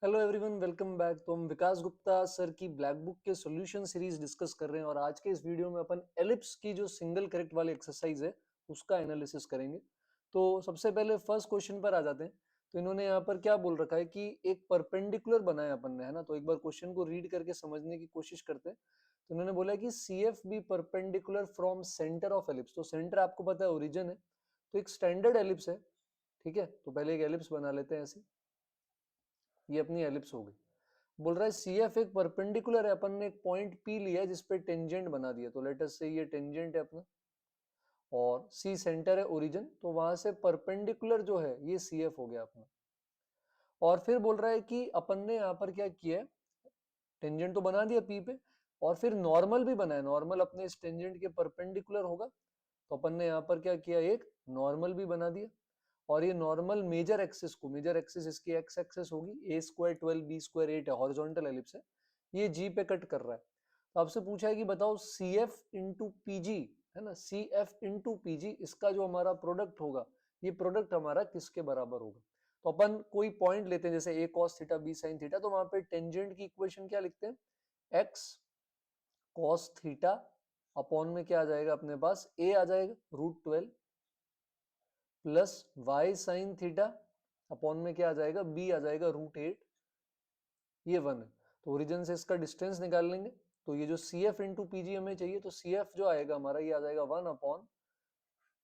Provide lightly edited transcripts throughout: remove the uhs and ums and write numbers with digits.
Hello everyone, welcome back. तो हम विकास Gupta sir की ब्लैक बुक के सॉल्यूशन सीरीज डिस्कस कर रहे हैं और आज के इस वीडियो में अपन एलिप्स की जो सिंगल करेक्ट वाली एक्सरसाइज है उसका एनालिसिस करेंगे। तो सबसे पहले फर्स्ट क्वेश्चन पर आ जाते हैं। तो इन्होंने यहाँ पर क्या बोल रखा है कि एक परपेंडिकुलर बनाया अपन ने, है ना। तो एक बार क्वेश्चन को रीड करके समझने की कोशिश करते हैं। तो इन्होंने बोला है कि C F B perpendicular from centre of ellipse. तो सेंटर आपको पता है ओरिजिन है, तो एक स्टैंडर्ड एलिप्स है। ठीक है, तो पहले एक एलिप्स बना लेते हैं ऐसे। ये अपनी एलिप्स हो गई। बोल रहा है सी एफ एक परपेंडिकुलर है, अपन ने एक पॉइंट पी लिया है जिसपे टेंजेंट बना दिया। तो लेट अस से ये टेंजेंट है अपना और सी सेंटर है ओरिजिन, तो वहां से परपेंडिकुलर जो है ये सी एफ हो गया अपना। और फिर बोल रहा है कि अपन ने यहाँ पर क्या किया है, टेंजेंट तो बना दिया पी पे और फिर नॉर्मल भी बनाया। नॉर्मल अपने इस टेंजेंट के परपेंडिकुलर होगा, तो अपन ने यहाँ पर क्या किया, एक नॉर्मल भी बना दिया। और ये नॉर्मल मेजर एक्सिस को, मेजर एक्सिस इसकी एक्स एक्सिस होगी, ए स्क्वायर 12 बी स्क्वायर 8 है, हॉरिजॉन्टल एलिप्स है, ये जी पे कट कर रहा है। तो आपसे पूछा है कि बताओ सी एफ इंटू पीजी, है ना, सी एफ इंटू पीजी, इसका जो हमारा प्रोडक्ट होगा, ये प्रोडक्ट हमारा किसके बराबर होगा। तो अपन कोई पॉइंट लेते हैं जैसे A cos theta B sine theta, तो वहां पे टेंजेंट की इक्वेशन क्या लिखते हैं, एक्स कॉस थीटा अपॉन में क्या आ जाएगा अपने पास, ए आ जाएगा √12 plus y sine theta upon में क्या आ जाएगा, बी आ जाएगा √8। ये 1 है, तो ओरिजिन से इसका डिस्टेंस निकाल लेंगे। तो ये जो सी एफ इंटू पीजी हमें चाहिए, तो सी एफ जो आएगा हमारा, ये आ जाएगा 1 upon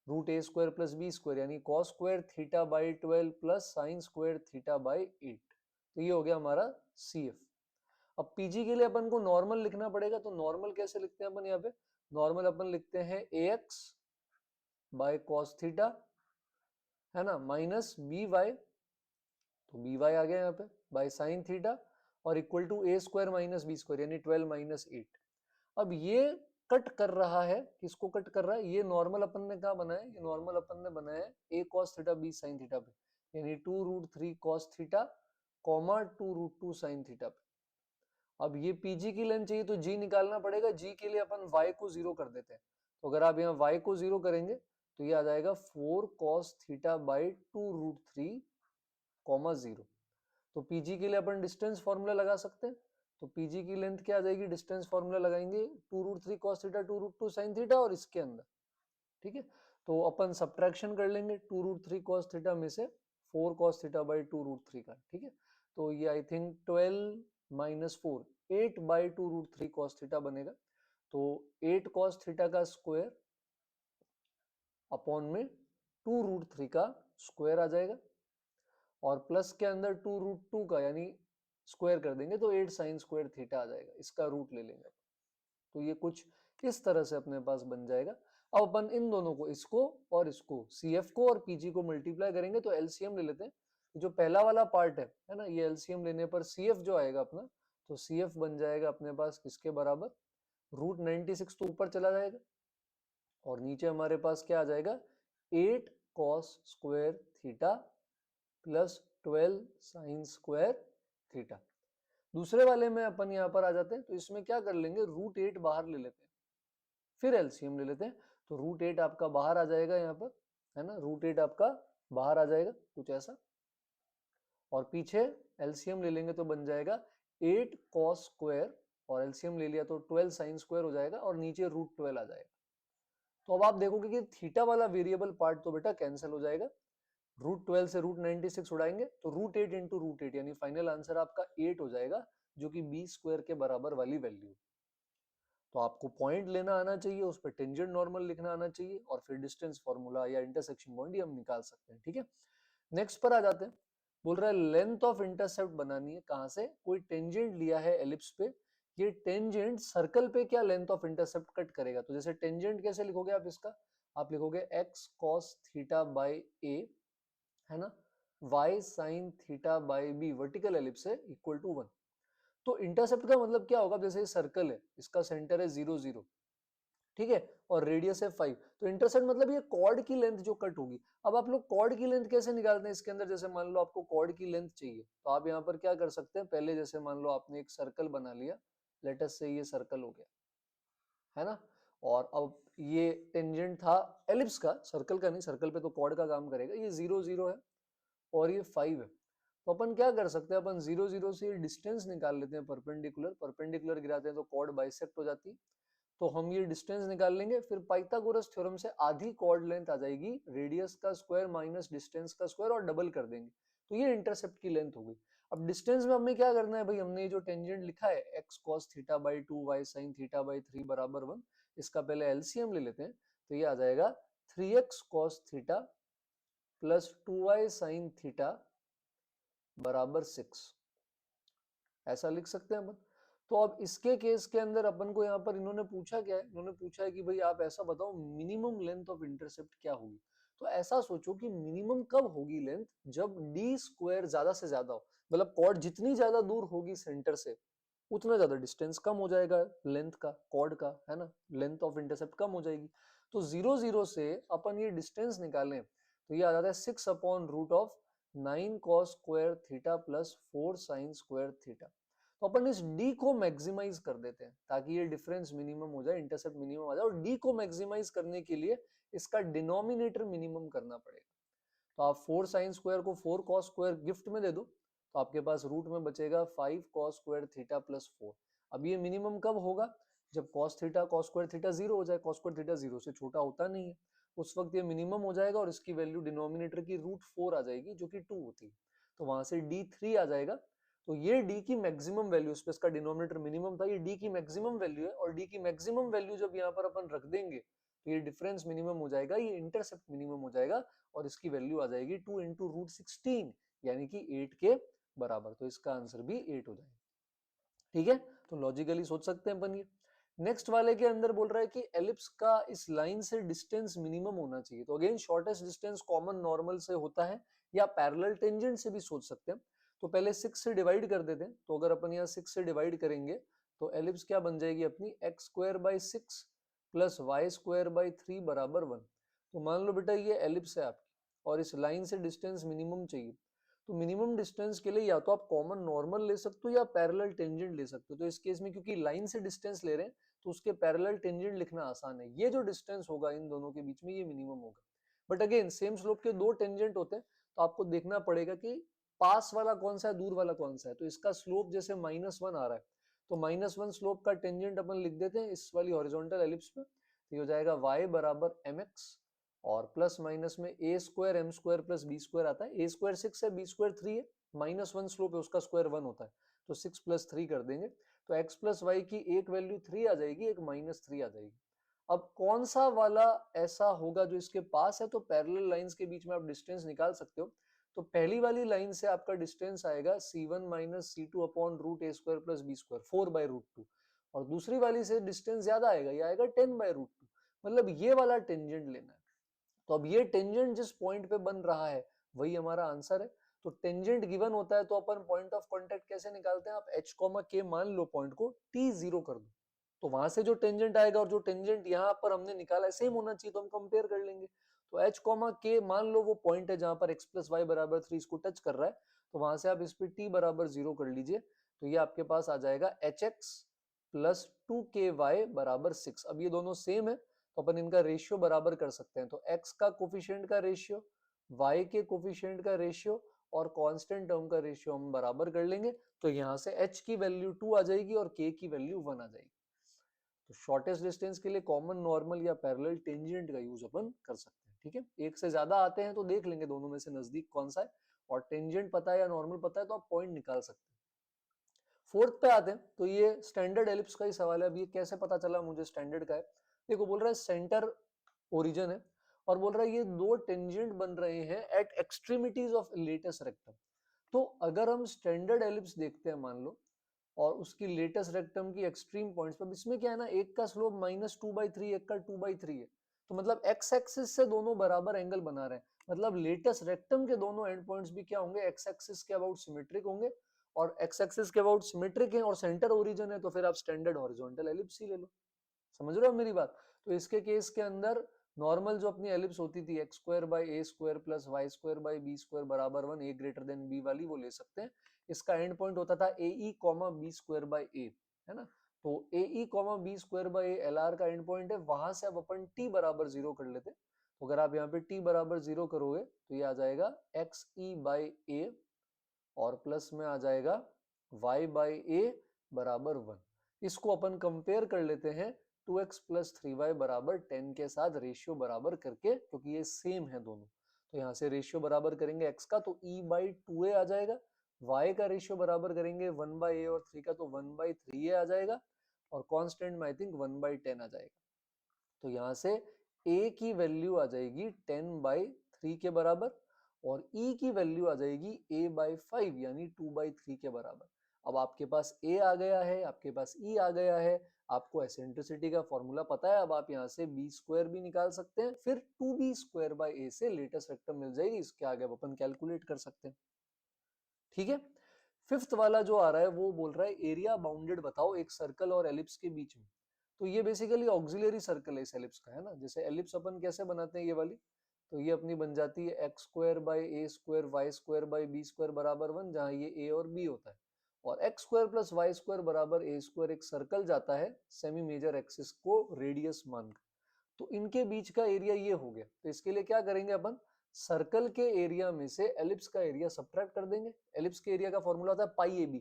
√a² plus B square, यानी cos square theta by 12 plus sine square theta by 8। तो ये हो गया हमारा सी एफ। अब पीजी के लिए अपन को नॉर्मल लिखना पड़ेगा, तो नॉर्मल कैसे लिखते हैं अपन यहाँ पे, नॉर्मल अपन लिखते हैं a x by cos theta, है ना, माइनस बी वाई, तो बी वाई आ गया यहाँ पे, बाय साइन थीटा और equal to a square minus b square, यानी 12 माइनस 8। अब ये कट कर रहा है, किसको कट कर रहा है, ये नॉर्मल अपन ने कहा बनाया, ये नॉर्मल अपन ने बनाया है A cos theta B sine theta पे, यानी 2√3 cos theta comma 2√2 sine theta पे। अब ये पीजी की लेंथ चाहिए तो जी निकालना पड़ेगा। जी के लिए अपन y को 0 कर देते हैं, तो अगर आप यहाँ y को 0 करेंगे तो ये आ जाएगा 4 cos थीटा बाई 2√3 कॉमा 0। तो पीजी के लिए अपन डिस्टेंस फॉर्मूला लगा सकते हैं। तो पीजी की लेंथ क्या आ जाएगी, डिस्टेंस फॉर्मूला लगाएंगे 2√3 cos थीटा 2√2 साइन थीटा और इसके अंदर, ठीक है। तो अपन सब्ट्रैक्शन कर लेंगे 2√3 cos थीटा में से 4 cos थीटा बाई 2√3 का, ठीक है। तो ये I think 12 minus 4 8 by 2√3 cos theta बनेगा। तो 8 cos थीटा का स्क्वायर अपॉन में 2√3 का स्क्वायर आ जाएगा और प्लस के अंदर 2√2 का, यानी स्क्वायर कर देंगे तो 8 साइन स्क्वायर थीटा आ जाएगा, इसका रूट ले लेंगे। तो ये कुछ इस तरह से अपने पास बन जाएगा। अब अपन इन दोनों को, इसको और इसको, सीएफ को और पीजी को मल्टीप्लाई करेंगे तो एलसीएम ले लेते हैं। जो पहला वाला पार्ट है ना, ये एलसीएम लेने पर सीएफ जो आएगा अपना, तो सीएफ बन जाएगा अपने पास किसके बराबर, √96 तो ऊपर चला जाएगा और नीचे हमारे पास क्या आ जाएगा, 8 cos square theta plus 12 sign square theta. दूसरे वाले में अपन यहां पर आ जाते हैं, तो इसमें क्या कर लेंगे, √8 बाहर ले लेते हैं, फिर एलसीएम ले लेते हैं। तो √8 आपका बाहर आ जाएगा यहाँ पर, है ना, √8 आपका बाहर आ जाएगा कुछ ऐसा, और पीछे एलसीएम ले लेंगे तो बन जाएगा 8 कॉस स्क्वायर और एलसीएम ले लिया तो 12 साइन स्क्वायर हो जाएगा और नीचे √12 आ जाएगा। तो अब आप देखोगे कि थीटा वाला वेरिएबल पार्ट तो बेटा कैंसिल हो जाएगा, √12 से √96 उड़ाएंगे तो √8 इंटू √8, यानी फाइनल आंसर आपका 8 हो जाएगा, जो कि बी स्क्वायर के बराबर वाली वैल्यू। तो आपको पॉइंट लेना आना चाहिए, उस पर टेंजेंट नॉर्मल लिखना आना चाहिए और फिर डिस्टेंस फॉर्मूला या इंटरसेक्शन पॉइंट हम निकाल सकते हैं, ठीक है। नेक्स्ट पर आ जाते हैं। बोल रहा है लेंथ ऑफ इंटरसेप्ट बनानी है, कहां से, कोई टेंजेंट लिया है एलिप्स पे, ये टेंजेंट सर्कल पे क्या लेंथ ऑफ इंटरसेप्ट कट करेगा। तो जैसे टेंजेंट कैसे लिखोगे आप इसका, आप लिखोगे एक्स कॉस थीटा बाई ए, है ना, y sine theta by b, vertical ellipse है, इक्वल टू 1। तो इंटरसेप्ट का मतलब क्या होगा, जैसे सर्कल है, इसका सेंटर है 0 0, ठीक है, और रेडियस है 5, तो इंटरसेप्ट मतलब ये कॉर्ड की लेंथ जो कट होगी। अब आप लोग कॉर्ड की लेंथ कैसे निकालते हैं इसके अंदर, जैसे मान लो आपको कॉर्ड की लेंथ चाहिए, तो आप यहाँ पर क्या कर सकते हैं, पहले जैसे मान लो आपने एक सर्कल बना लिया, लेटस से ये सर्कल हो गया, है ना, और अब ये टेंजेंट था एलिप्स का, सर्कल का नहीं, सर्कल पे तो कॉर्ड का काम करेगा, ये 0 0 है और ये 5 है। तो अपन क्या कर सकते हैं, अपन 0 0 से डिस्टेंस निकाल लेते हैं परपेंडिकुलर, परपेंडिकुलर गिराते हैं तो कॉर्ड बाइसेक्ट हो जाती है, तो हम ये डिस्टेंस निकाल लेंगे। फिर पाइथागोरस थ्योरम से आधी कॉर्ड लेंथ आ जाएगी रेडियस का स्क्वायर माइनस डिस्टेंस का स्क्वायर और डबल कर देंगे, तो ये इंटरसेप्ट की लेंथ हो गई। अब डिस्टेंस में हमें क्या करना है भाई, हमने ये जो टेंजेंट लिखा है x cos theta by 2 y sin theta by 3 बराबर 1, इसका पहले एलसीएम ले लेते हैं, तो ये आ जाएगा 3x cos theta plus 2y sin theta बराबर 6, ऐसा लिख सकते हैं अपन। तो अब इसके केस के अंदर अपन को यहाँ पर इन्होंने पूछा क्या है, इन्होंने पूछा है कि भाई आप ऐसा बताओ मिनिमम लेंथ ऑफ इंटरसेप्ट क्या होगी। तो ऐसा सोचो कि मिनिमम कब होगी लेंथ, जब डी स्क्वायर ज्यादा से ज्यादा हो, मतलब कॉर्ड जितनी ज्यादा दूर होगी सेंटर से उतना ज्यादा डिस्टेंस कम हो जाएगा लेंथ का, कॉर्ड का, है ना, लेंथ ऑफ इंटरसेप्ट कम हो जाएगी। तो 0 0 से अपन ये डिस्टेंस निकालें तो ये आ जाता है 6 upon root of 9 cos square theta plus 4 sin square theta. तो अपन इस d को मैक्सिमाइज कर देते हैं ताकि ये डिफरेंस मिनिमम हो जाए, इंटरसेप्ट मिनिमम आ जाए, और d को मैक्सिमाइज करने के लिए इसका डिनोमिनेटर मिनिमम करना पड़ेगा। तो आप 4 साइन स्क्वायर को 4 कॉस स्क्वायर गिफ्ट में दे दो, तो आपके पास रूट में बचेगा 5 कॉस स्क्वायर थीटा प्लस 4। अब ये मिनिमम कब होगा, जब कॉस स्क्वायर थीटा 0 हो जाए, कॉस स्क्वायर थीटा 0 से छोटा होता नहीं है, उस वक्त ये मिनिमम हो जाएगा और इसकी वैल्यू डिनोमिनेटर की रूट 4 आ जाएगी जो कि 2 होती है, तो वहां से d3 आ जाएगा। तो ये d की मैक्सिमम वैल्यू, इस पे इसका डिनोमिनेटर मिनिमम था, ये d की मैक्सिमम वैल्यू है, और d की मैक्सिमम वैल्यू जब यहाँ पर अपन रख देंगे तो ये डिफरेंस मिनिमम हो जाएगा, ये इंटरसेप्ट मिनिमम हो जाएगा, और इसकी वैल्यू आ जाएगी 2 इंटू रूट 16 यानी कि 8 के बराबर। तो इसका आंसर भी 8 हो जाएगा। ठीक है, तो लॉजिकली सोच सकते हैं अपन ये। नेक्स्ट वाले के अंदर बोल रहा है कि एलिप्स का इस लाइन से डिस्टेंस मिनिमम होना चाहिए। तो again shortest distance common normal से होता है या पैरेलल टेंजेंट से भी सोच सकते हैं। तो पहले 6 से डिवाइड कर देते हैं, तो अगर अपन यहाँ 6 से डिवाइड करेंगे तो एलिप्स क्या बन जाएगी अपनी, x square by 6 plus y square by 3 बराबर 1। तो मान लो बेटा ये एलिप्स है आपकी और इस लाइन से डिस्टेंस मिनिमम चाहिए, तो मिनिमम डिस्टेंस के लिए या तो आप कॉमन नॉर्मल ले सकते हो या पैरेलल टेंजेंट ले सकते हो। तो इस केस में क्योंकि लाइन से डिस्टेंस ले रहे हैं तो उसके पैरेलल टेंजेंट लिखना आसान है, ये जो डिस्टेंस होगा इन दोनों के बीच में ये मिनिमम होगा। बट अगेन सेम स्लोप के दो टेंजेंट होते हैं, तो आपको देखना पड़ेगा कि पास वाला कौन सा है, दूर वाला कौन सा है। तो इसका स्लोप जैसे -1 आ रहा है, तो -1 स्लोप का टेंजेंट अपन लिख देते हैं इस वाली हॉरिजॉन्टल एलिप्स पे, तो ये हो जाएगा y बराबर mx, और प्लस माइनस में A square M square plus B square आता है, ए स्क्वायर 6 है, बी स्क्वायर 3 है, -1 स्लोप है उसका स्क्वायर 1 होता है, तो 6 प्लस 3 कर देंगे, तो x प्लस वाई की एक वैल्यू 3 आ जाएगी, एक -3 आ जाएगी। अब कौन सा वाला ऐसा होगा जो इसके पास है, तो पैरेलल लाइंस के बीच में आप डिस्टेंस निकाल सकते हो। तो पहली वाली लाइन से आपका डिस्टेंस आएगा c1 minus c2 upon root a square plus B square 4 by root 2, और दूसरी वाली से डिस्टेंस ज्यादा आएगा, ये आएगा 10 बाई रूट 2, मतलब ये वाला टेंजेंट लेना है। तो अब ये टेंजेंट जिस पॉइंट पे बन रहा है वही हमारा आंसर है। तो टेंजेंट गिवन होता है तो अपन पॉइंट ऑफ कांटेक्ट कैसे निकालते हैं, आप h k मान लो पॉइंट को t0 कर दो, तो वहां से जो टेंजेंट आएगा और जो टेंजेंट यहाँ पर हमने निकाला है सेम होना चाहिए, तो हम कंपेयर कर लेंगे। तो h k मान लो वो पॉइंट है जहां पर x प्लस वाई बराबर 3 इसको टच कर रहा है, तो वहां से आप इस पे t बराबर 0 कर लीजिए, तो ये आपके पास आ जाएगा hx प्लस 2ky बराबर 6। अब ये दोनों सेम है तो अपन इनका रेशियो बराबर कर सकते हैं, तो x का कोफिशिएंट का रेशियो, y के कोफिशिएंट का रेशियो और कांस्टेंट टर्म का रेशियो हम बराबर कर लेंगे, तो यहां से h की वैल्यू 2 आ जाएगी और k की वैल्यू 1 आ जाएगी। तो शॉर्टेस्ट डिस्टेंस के लिए कॉमन नॉर्मल या पैरेलल टेंजेंट का यूज अपन कर सकते हैं। ठीक है, एक से ज्यादा आते हैं तो देख लेंगे दोनों में से नजदीक कौन सा है, और टेंजेंट पता है या नॉर्मल पता है तो आप पॉइंट निकाल सकते हैं। फोर्थ पे आते हैं, तो ये स्टैंडर्ड एलिप्स का ही सवाल है। अब ये कैसे पता चला मुझे स्टैंडर्ड का है, देखो बोल रहा है सेंटर ओरिजिन है और बोल रहा है ये दो टेंजेंट बन रहे हैं at extremities of latus rectum. तो अगर हम स्टैंडर्ड एलिप्स देखते हैं मान लो, और उसकी लेटेस्ट रेक्टम की एक्सट्रीम पॉइंट्स पर, इसमें क्या है ना, एक का स्लोप -2/3 एक का 2/3 है, तो मतलब एक्स एक्सिस से दोनों बराबर एंगल बना रहे हैं, मतलब लेटेस्ट रेक्टम के दोनों एंड पॉइंट्स भी क्या होंगे, एक्स एक्सिस के अबाउट सिमेट्रिक होंगे, और एक्स एक्सिस के अबाउट सिमेट्रिक है और सेंटर ओरिजिन है, तो फिर आप स्टैंडर्ड हॉरिजॉन्टल एलिप्स ही ले लो। समझ रहे हो मेरी बात। तो इसके केस के अंदर नॉर्मल जो अपनी एलिप्स होती थी x square by a square plus y square by b square बराबर 1, ए ग्रेटर देन बी वाली वो ले सकते हैं। इसका एंड पॉइंट होता था A E comma B square by ए, है ना। तो A E comma B square by A L R का एंड पॉइंट है, वहां से अब अपन टी बराबर 0 कर लेते। तो अगर आप यहाँ पे टी बराबर 0 करोगे तो ये आ जाएगा एक्स ई बाई ए और प्लस में आ जाएगा y बाई ए बराबर 1। इसको अपन कंपेयर कर लेते हैं 2x प्लस 3y बराबर 10 के साथ रेशियो बराबर करके, क्योंकि ये सेम है दोनों। तो यहाँ से रेशियो बराबर करेंगे x का तो e बाई 2a आ जाएगा, y का रेशियो बराबर करेंगे 1 बाई ए और 3 का तो 1 बाई 3a आ जाएगा, और कांस्टेंट में आई थिंक 1 बाई 10 आ जाएगा। तो यहाँ से a की वैल्यू आ जाएगी 10 बाई 3 के बराबर, और e की वैल्यू आ जाएगी a बाई 5 यानी 2 बाई 3 के बराबर। अब आपके पास a आ गया है, आपके पास e आ गया है, आपको एसेंट्रिसिटी का फॉर्मूला पता है। अब आप यहाँ से b स्क्वायर भी निकाल सकते हैं, फिर 2b स्क्वायर बाई a से लेटेस्ट वेक्टर मिल जाएगी, इसके आगे अब अपन कैलकुलेट कर सकते हैं। ठीक है। फिफ्थ वाला जो आ रहा है वो बोल रहा है एरिया बाउंडेड बताओ एक सर्कल और एलिप्स के बीच में। तो ये बेसिकली ऑक्सिलरी सर्कल है इस एलिप्स का, है ना। जैसे एलिप्स अपन कैसे बनाते हैं ये वाली, तो ये अपनी बन जाती है x square by a square y square by b square बराबर 1, जहां ये ए और बी होता है, और x square plus y square बराबर ए स्क्वायर एक सर्कल जाता है सेमी मेजर एक्सिस को रेडियस मानकर। तो इनके बीच का एरिया ये हो गया। तो इसके लिए क्या करेंगे अपन, सर्कल के एरिया में से एलिप्स का एरिया सब्ट्रैक्ट कर देंगे। एलिप्स के एरिया का फॉर्मूला होता है पाई ए बी,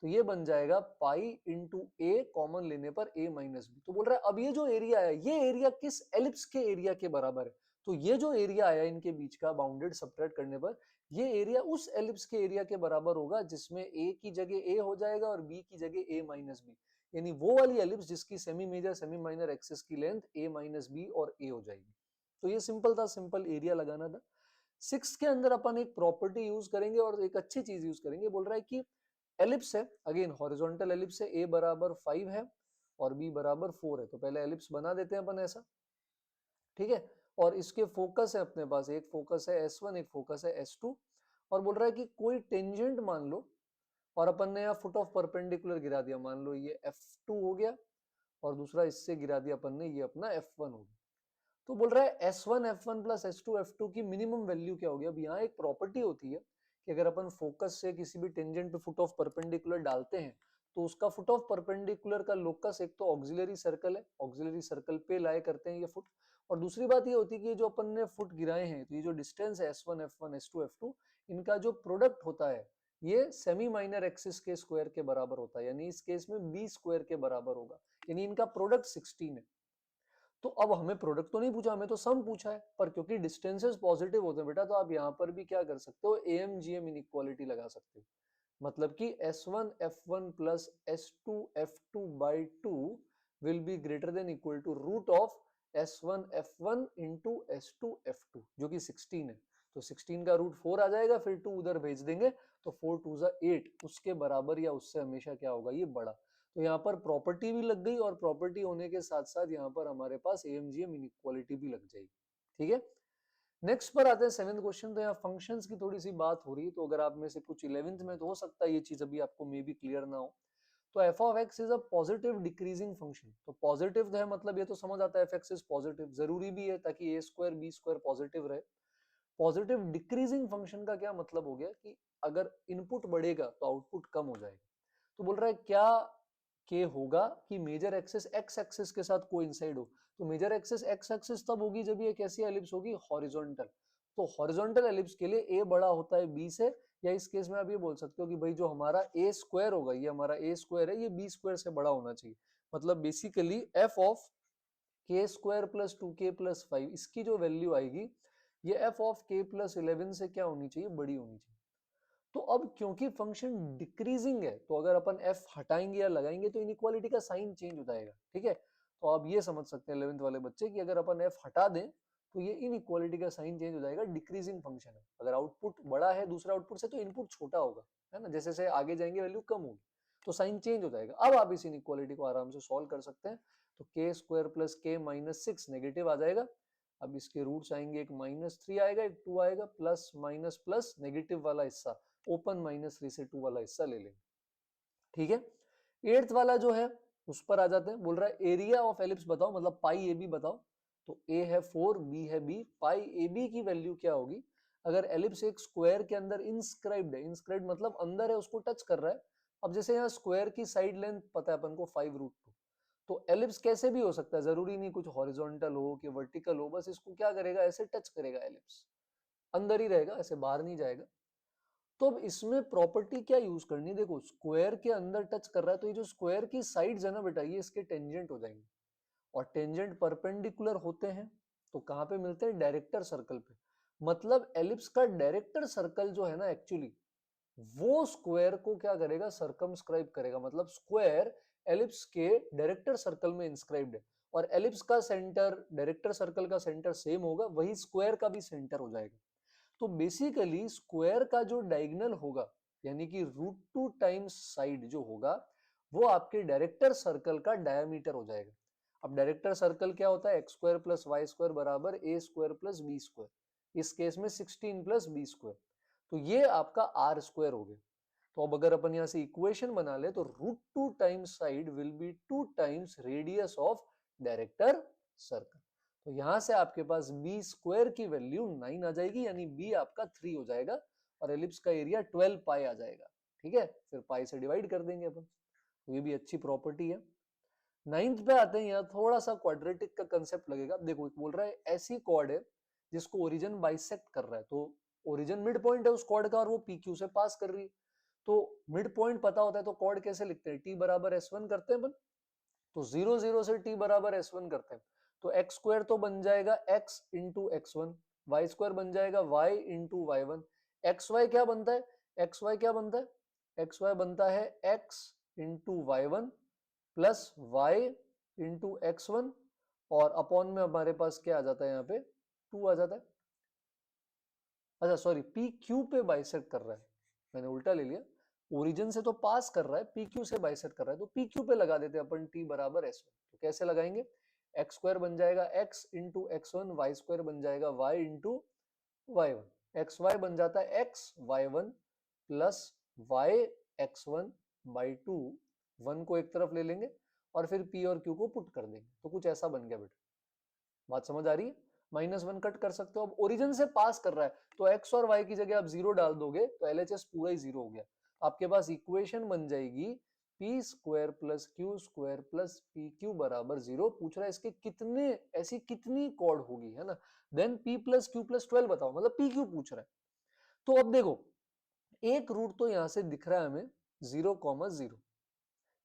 तो ये बन जाएगा पाई इंटू ए, कॉमन लेने पर ए माइनस बी। तो बोल रहा है अब ये जो एरिया है ये एरिया किस एलिप्स के एरिया के बराबर है। तो ये जो एरिया आया इनके बीच का बाउंडेड सब्ट्रैक्ट करने पर, ये एरिया उस एलिप्स के एरिया के बराबर होगा जिसमें ए की जगह ए हो जाएगा और बी की जगह ए माइनस बी, यानी वो वाली एलिप्स जिसकी semi major semi minor axis की लेंथ a माइनस बी और a हो जाएगी। तो ये सिंपल था, सिंपल एरिया लगाना था। सिक्स के अंदर अपन एक प्रॉपर्टी यूज करेंगे और एक अच्छी चीज यूज करेंगे। बोल रहा है कि एलिप्स है, अगेन हॉरिजॉन्टल एलिप्स है, a बराबर 5 है और b बराबर 4 है। तो पहले एलिप्स बना देते हैं अपन ऐसा, ठीक है। और इसके फोकस है अपने पास, एक फोकस है S1, एक फोकस है S2, और बोल रहा है कि कोई टेंजेंट मान लो, और अपन ने यहाँ फुट ऑफ परपेंडिकुलर गिरा दिया, मान लो ये F2 हो गया, और दूसरा इससे गिरा दिया अपन ने, ये अपना F1 हो गया। तो बोल रहा है S1 F1 plus S2 F2 की मिनिमम वैल्यू क्या होगी। अब यहाँ एक प्रॉपर्टी होती है कि अगर अपन फोकस से किसी भी टेंजेंट पे फुट ऑफ परपेंडिकुलर डालते हैं, तो उसका फुट ऑफ परपेंडिकुलर का लोकस एक तो ऑक्सिलरी सर्कल है, ऑक्सिलरी सर्कल पे लाए करते हैं ये फुट, और दूसरी बात ये होती है कि जो अपन ने फुट गिराए हैं, तो ये जो डिस्टेंस है S1 F1 S2 F2, इनका जो प्रोडक्ट होता है ये सेमी माइनर एक्सिस के स्क्वायर के बराबर होता है, यानी इस केस में बी स्क्वायर के बराबर होगा, यानी इनका प्रोडक्ट 16 है। तो अब हमें प्रोडक्ट तो नहीं पूछा, हमें तो सम पूछा है, पर क्योंकि डिस्टेंसेस पॉजिटिव होते हैं बेटा, तो आप यहाँ पर भी क्या कर सकते हो, AMGM इनइक्वालिटी लगा सकते हो। मतलब कि S1 F1 plus S2 F2 by 2 will be greater than equal to root of S1 F1 into S2 F2, जो कि 16 है। तो 16 का रूट 4 आ जाएगा, फिर 2 उधर भेज देंगे, तो 4 2 जा 8, उसके बराबर या उससे हमेशा क्या होगा, ये बड़ा। तो यहाँ पर प्रॉपर्टी भी लग गई, और प्रॉपर्टी होने के साथ साथ यहाँ पर हमारे पास AMGM इनइक्वालिटी भी लग जाएगी। ठीक है। नेक्स्ट पर आते हैं सेवेंथ क्वेश्चन। तो यहाँ फंक्शंस की थोड़ी सी बात हो रही है, तो अगर आप में से कुछ 11th में, तो हो सकता है ये चीज अभी आपको मे बी क्लियर ना हो। तो F of x is a positive decreasing function. तो पॉजिटिव है मतलब ये तो समझ आता है एफ एक्स इज पॉजिटिव, जरूरी भी है ताकि ए स्क्वायर बी स्क्वायर पॉजिटिव रहे। पॉजिटिव डिक्रीजिंग फंक्शन का क्या मतलब हो गया कि अगर इनपुट बढ़ेगा तो आउटपुट कम हो जाएगा। तो बोल रहा है क्या के होगा कि मेजर एक्सिस एक्स एक्सिस के साथ कोइंसाइड हो। तो मेजर एक्सिस एक्स एक्सिस तब होगी जब ये कैसी एलिप्स होगी, हॉरिजॉन्टल। तो हॉरिजॉन्टल एलिप्स के लिए ए बड़ा होता है बी से, या इस केस में आप ये बोल सकते हो कि भाई जो हमारा ए स्क्वायर होगा, ये हमारा ए स्क्वायर है, ये बी स्क्वायर से बड़ा होना चाहिए। मतलब बेसिकली एफ ऑफ के स्क्वायर प्लस 2k प्लस 5, इसकी जो वैल्यू आएगी ये एफ ऑफ के प्लस 11 से क्या होनी चाहिए, बड़ी होनी चाहिए। तो अब क्योंकि फंक्शन डिक्रीजिंग है, तो अगर अपन f हटाएंगे या लगाएंगे तो इनइक्वालिटी का साइन चेंज हो जाएगा। ठीक है। तो आप ये समझ सकते हैं 11th वाले बच्चे कि अगर अपन f हटा दें तो ये इनइक्वालिटी का साइन चेंज हो जाएगा, डिक्रीजिंग फंक्शन है। अगर आउटपुट बड़ा है दूसरा आउटपुट से, तो इनपुट छोटा होगा, है ना। जैसे जैसे आगे जाएंगे वैल्यू कम होगी, तो साइन चेंज हो जाएगा। अब आप इस इनइक्वालिटी को आराम से सॉल्व कर सकते हैं। तो के स्क्वायर प्लस के माइनस 6 नेगेटिव आ जाएगा। अब इसके रूट्स आएंगे, एक -3 आएगा, एक 2 आएगा, प्लस माइनस प्लस नेगेटिव वाला हिस्सा ओपन -3 से 2 वाला हिस्सा ले लेंगे। ठीक है। एट्थ वाला जो है उस पर आ जाते हैं। बोल रहा है एरिया ऑफ एलिप्स बताओ, मतलब पाई ए बी बताओ। तो ए है 4, बी है बी, पाई ए बी की वैल्यू क्या होगी अगर एलिप्स एक स्क्वायर के अंदर इंस्क्राइब्ड है। इंस्क्राइब्ड मतलब अंदर है, उसको टच कर रहा है। अब जैसे यहाँ स्क्वायर की साइड लेंथ पता है अपन को 5√2, तो एलिप्स कैसे भी हो सकता है, जरूरी नहीं कुछ हॉरिजॉन्टल हो कि वर्टिकल हो, बस इसको क्या करेगा, ऐसे टच करेगा, एलिप्स अंदर ही रहेगा, ऐसे बाहर नहीं जाएगा। तो अब इसमें प्रॉपर्टी क्या यूज करनी है, देखो स्क्वायर के अंदर टच कर रहा है तो ये जो स्क्वायर की साइड्स है ना बेटा, ये इसके टेंजेंट हो जाएंगे, और टेंजेंट परपेंडिकुलर होते हैं तो कहां पे मिलते हैं, डायरेक्टर सर्कल पे। मतलब एलिप्स का डायरेक्टर सर्कल जो है ना एक्चुअली, वो स्क्वायर को क्या करेगा, सरकमस्क्राइब करेगा। मतलब स्क्वायर एलिप्स के डायरेक्टर सर्कल में इंस्क्राइब्ड है, और एलिप्स का सेंटर डायरेक्टर सर्कल का सेंटर सेम होगा, वही स्क्वायर का भी सेंटर हो जाएगा। तो बेसिकली स्क्वायर का जो डायगोनल होगा, यानी कि √2 टाइम्स साइड जो होगा, वो आपके डायरेक्टर सर्कल का डायमीटर हो जाएगा। अब डायरेक्टर सर्कल क्या होता है, x square plus y square बराबर a square plus B square, इस केस में 16 प्लस बी स्क्वायर, तो ये आपका आर स्क्वायर हो गया। तो अब अगर अपन यहां से इक्वेशन बना ले तो √2 times side will be 2 times radius of director circle. तो यहां से आपके पास बी स्क्वायर की वैल्यू 9 आ जाएगी, यानी बी आपका 3 हो जाएगा, और एलिप्स का एरिया 12 पाई आ जाएगा। ठीक है, फिर पाई से डिवाइड कर देंगे अपन, तो ये भी अच्छी प्रॉपर्टी है। नाइन्थ पे आते हैं, यहाँ थोड़ा सा क्वाड्रेटिक का कंसेप्ट लगेगा। देखो बोल रहा है ऐसी कॉर्ड है जिसको ओरिजिन बाइसेक्ट कर रहा है, तो ओरिजिन मिड पॉइंट है उस कॉर्ड का और वो पी क्यू से पास कर रही है। तो मिड पॉइंट पता होता है तो कॉर्ड कैसे लिखते हैं, टी बराबर S1 करते हैं अपन, तो 0 0 से टी बराबर S1 करते हैं, तो एक्स स्क्वायर तो बन जाएगा x into x1, Y square बन जाएगा y into y1, x Y क्या बनता है, एक्स वाई क्या बनता है, एक्स वाई बनता है x into y1 plus y into x1, और अपॉन में हमारे पास क्या आ जाता है, यहाँ पे 2 आ जाता है। अच्छा सॉरी, पी क्यू पे बाइसेक्ट कर रहा है, मैंने उल्टा ले लिया, ओरिजिन से तो पास कर रहा है, पी क्यू से बाइसेक्ट कर रहा है, तो पी क्यू पे लगा देते हैं अपन टी बराबर S1। तो कैसे लगाएंगे, एक्स स्क्वायर बन जाएगा x into x1, Y square बन जाएगा y into y1, x Y बन जाता है x y1 plus y x1 by 2, 1 को एक तरफ ले लेंगे और फिर p और q को पुट कर देंगे, तो कुछ ऐसा बन गया बेटा। बात समझ आ रही है, -1 कट कर सकते हो। अब ओरिजिन से पास कर रहा है तो x और y की जगह आप 0 डाल दोगे तो LHS पूरा ही 0 हो गया। आपके पास इक्वेशन बन जाएगी P square plus Q square plus P Q बराबर 0। पूछ रहा है इसके कितने, ऐसी कितनी कॉर्ड होगी, है ना, then p plus q plus 12 बताओ, मतलब पी क्यू पूछ रहा है। तो अब देखो एक रूट तो यहां से दिख रहा है हमें 0,0,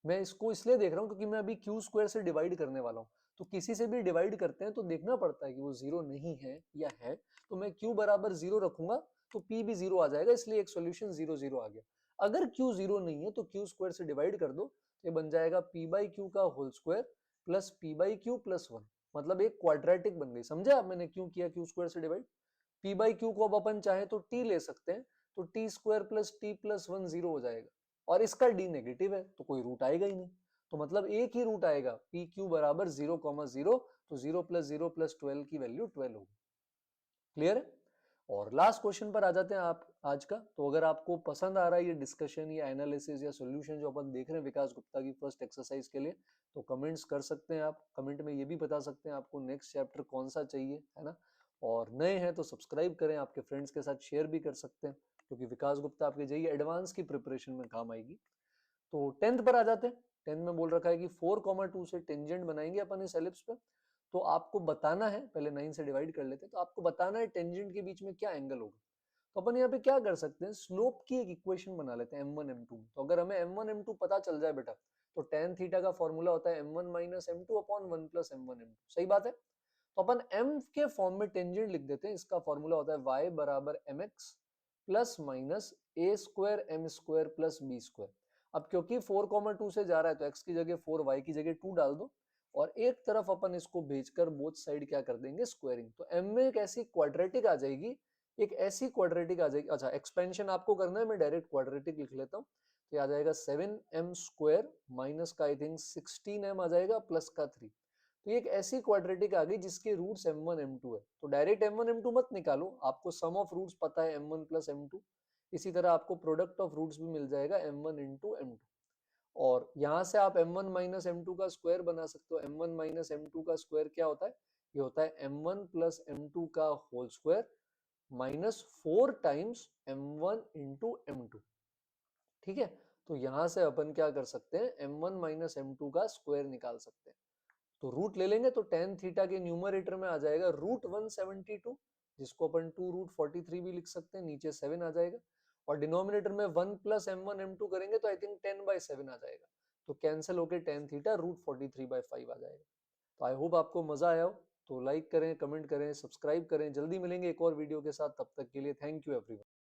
मैं इसको इसलिए देख रहा हूं क्योंकि मैं अभी क्यू स्क्वायर से डिवाइड करने वाला हूं, तो किसी से भी डिवाइड करते हैं तो देखना पड़ता है कि वो 0 नहीं है या है, तो मैं q बराबर 0 रखूंगा तो p भी 0 आ जाएगा, इसलिए एक सॉल्यूशन 0 0 आ गया। अगर q 0 नहीं है तो q स्क्वायर से डिवाइड कर दो, तो ये बन जाएगा p बाई क्यू का whole square plus p by q plus 1, मतलब एक क्वाड्रेटिक बन गई। समझे आप, मैंने क्यों किया q स्क्वायर से डिवाइड। p बाई क्यू को अब अपन चाहे तो t ले सकते हैं, तो T square plus T plus 1 0 हो जाएगा, और इसका डी नेगेटिव है तो कोई रूट आएगा ही नहीं, तो मतलब एक ही रूट आएगा, पी क्यू बराबर 0,0, तो 0 प्लस 0 प्लस 12 की वैल्यू 12 होगी। क्लियर है। और लास्ट क्वेश्चन पर आ जाते हैं आप आज का। तो अगर आपको पसंद आ रहा है ये डिस्कशन या एनालिसिस या सॉल्यूशन जो अपन देख रहे हैं विकास गुप्ता की फर्स्ट एक्सरसाइज के लिए, तो कमेंट्स कर सकते हैं आप, कमेंट में ये भी बता सकते हैं आपको नेक्स्ट चैप्टर कौन सा चाहिए, है ना। और नए हैं तो सब्सक्राइब करें, आपके फ्रेंड्स के साथ शेयर भी कर सकते हैं, क्योंकि विकास गुप्ता आपके जेईई एडवांस की प्रिपरेशन में काम आएगी। तो 10th पर आ जाते हैं। 10th में बोल रखा है कि 4,2 से टेंजेंट बनाएंगे अपन इस एलिप्स पे। तो आपको बताना है, पहले 9 से डिवाइड कर लेते हैं, तो आपको बताना है टेंजेंट के बीच में क्या एंगल होगा। तो अपन यहाँ पे क्या कर सकते हैं, स्लोप की एक इक्वेशन बना लेते हैं m1 m2। तो अगर हमें m1 m2 पता चल जाए बेटा, तो tan थीटा का फॉर्मूला होता है m1 minus m2 upon 1 plus m1 m2। सही बात है। तो अपन m के फॉर्म में टेंजेंट लिख देते हैं, इसका फॉर्मूला होता है y बराबर mx plus minus A square M square plus B square. अब क्योंकि 4,2 से जा रहा है तो x की जगह 4, y की जगह 2 डाल दो, और एक तरफ अपन इसको भेजकर बोथ साइड क्या कर देंगे, स्क्वायरिंग। तो m में एक ऐसी क्वाड्रेटिक आ जाएगी, एक ऐसी क्वाड्रेटिक आ जाएगी। अच्छा एक्सपेंशन आपको करना है, मैं डायरेक्ट क्वाड्रेटिक लिख लेता हूँ। तो आ जाएगा 7m स्क्वायर माइनस का आई थिंक 16m आ जाएगा प्लस का 3। तो ये एक ऐसी क्वाड्रेटिक आ गई जिसके रूट्स m1 m2 है। तो डायरेक्ट m1 m2 मत निकालो, आपको सम ऑफ रूट्स पता है m1 प्लस m2, इसी तरह आपको प्रोडक्ट ऑफ रूट्स भी मिल जाएगा m1 इंटू m2। और यहां से आप m1 माइनस m2 का स्क्वायर बना सकते हो। m1 माइनस m2 का स्क्वायर क्या होता है, ये होता है m1 प्लस m2 का whole square minus 4 times m1 into m2। ठीक है, तो यहां से अपन क्या कर सकते हैं, m1 माइनस m2 का स्क्वायर निकाल सकते हैं। तो रूट ले लेंगे तो tan थीटा के न्यूमरेटर में आ जाएगा √172, जिसको अपन 2 √43 भी लिख सकते हैं, नीचे 7 आ जाएगा। और डिनोमिनेटर में 1 प्लस m1 m2 करेंगे तो आई थिंक 10/7 आ जाएगा, तो कैंसिल होके tan थीटा √43/5 आ जाएगा। तो आई होप आपको मजा आया हो, तो लाइक करें, कमेंट करें, सब्सक्राइब करें। जल्दी मिलेंगे एक और वीडियो के साथ, तब तक के लिए थैंक यू एवरीवन।